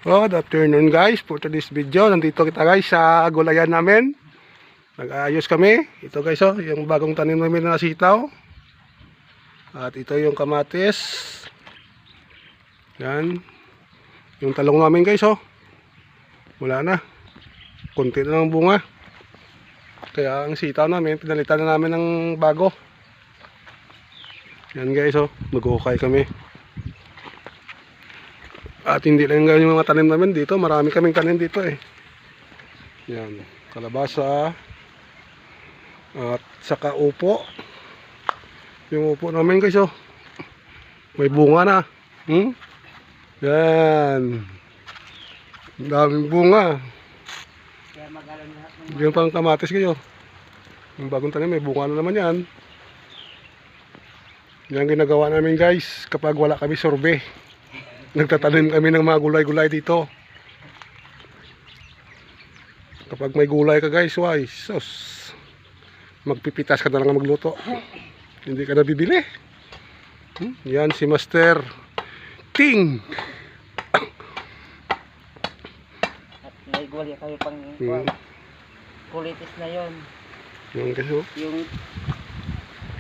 Good afternoon guys, for today's video nandito kita guys sa gulayan namin. Nag-aayos kami. Ito guys yung bagong tanim namin na sitaw. At ito yung kamatis. Yan. Yung talong namin guys wala na. Kunti na lang bunga. Kaya ang sitaw namin pinalitan na namin ng bago. Yan guys mag-ukay kami. At hindi lang yung mga tanim namin dito, marami kaming tanim dito Yan, kalabasa at saka upo. Yung upo namin guys may bunga na. Yan. Daming bunga. Yung pang kamatis kayo. Yung bagong tanim may bunga na naman yan. Yan ginagawa namin guys kapag wala kami sorbe. Nagtatanim kami ng mga gulay-gulay dito. Kapag may gulay ka guys, sus, magpipitas ka na lang magluto. Hindi ka na bibili. Yan si Master Ting. At may gulay kayo pang kulitis na yon. Yung kasi Yung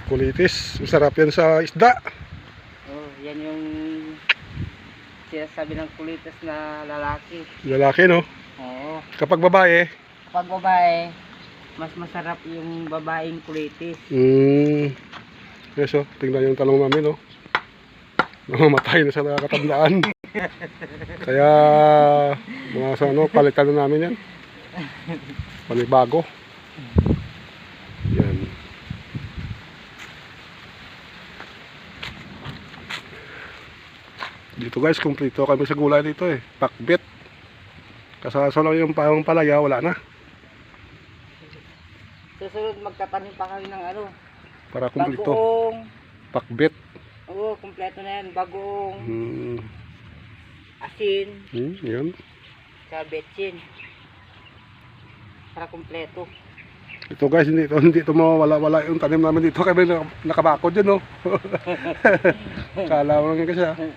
kulitis, masarap yan sa isda. yan yung sinasabi ng kulitis na lalaki. Lalaki no? Oo. Kapag babae, Pag babae, mas masarap yung babaeng kulitis. yes tingnan yung talong namin namamatay na sa nakakatandaan. Kaya mga palitan na namin yan. Panibago. Yan. Dito guys, kumpleto kami sa gulay dito Pakbet. Kasaso lang yung palaya, wala na. Susunod magtatanim pa kami ng Para kumpleto. bagoong. Pakbet. Oo, kumpleto na yan. Bagoong, asin, Yan. sa betsin. Para kumpleto. Ito guys, hindi ito mawala-wala yung tanim namin dito. Kami nakabakod dyan Kala mo lang kasi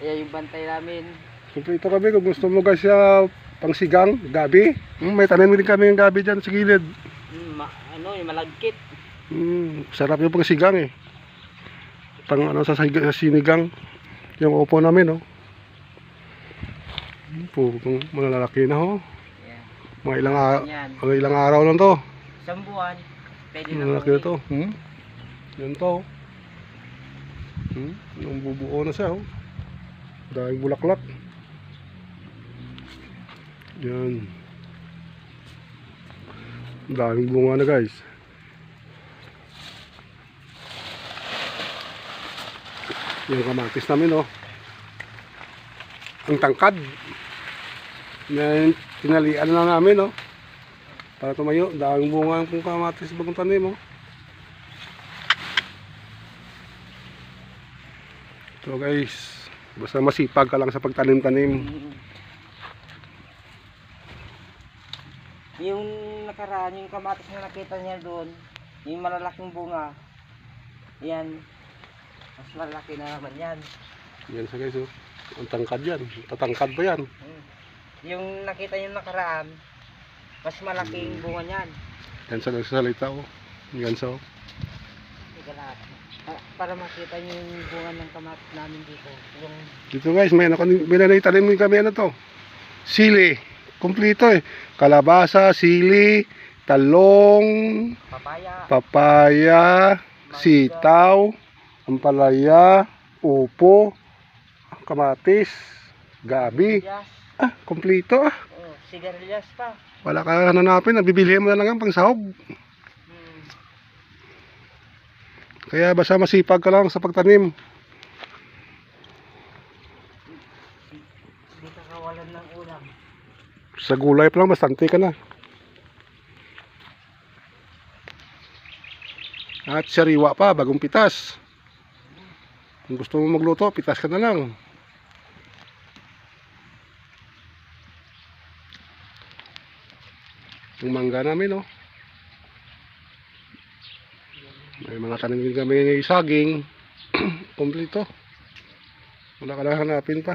Ayan yung bantay namin. Kumpleto kami kung gusto mo guys pangsigang, gabi. May tanim din kami yung gabi dyan sa gilid. Yung malagkit. Sarap yung pangsigang Pang sa sinigang. Yung upo namin malalaki na Yeah. Mga ilang araw lang to. Isang buwan. Pwede na Malalaki na to. Yan to. Nung bubuo na siya daming bulaklak. Yan. Daming bunga na guys. Yung kamatis namin ang tangkad na tinalian na namin para tumayo. Daming bunga yung kamatis bagong tanim So guys, basta masipag ka lang sa pagtanim-tanim. Yung nakaraan, yung kamatis na nakita niya doon, yung malalaking bunga, yan, mas malaki na naman yan. Yan sa guys ang tangkad yan. Tatangkad pa yan. Yung nakita niyo nakaraan, mas malaking bunga niyan. Yan sa nagsasalita Yan sa Ika lahat. Para makita niyo yung bunga ng kamatis namin dito. Yung dito guys, may tanim kami sili. Kompleto kalabasa, sili, talong, papaya, sitaw, ampalaya, upo, kamatis, gabi. Kompleto sigarilyas pa. Wala ka hanapin, nabibilihan mo na lang ang pangsahog. Kaya basta masipag ka lang sa pagtanim. Hindi ka kawalan ng ulam. Sa gulay pa lang, bastante ka na. At sariwa pa, bagong pitas. Kung gusto mo magluto, pitas ka na lang. Yung mangga namin may mga tanim din kami ng saging. Kompleto. Wala ka lang hanapin pa.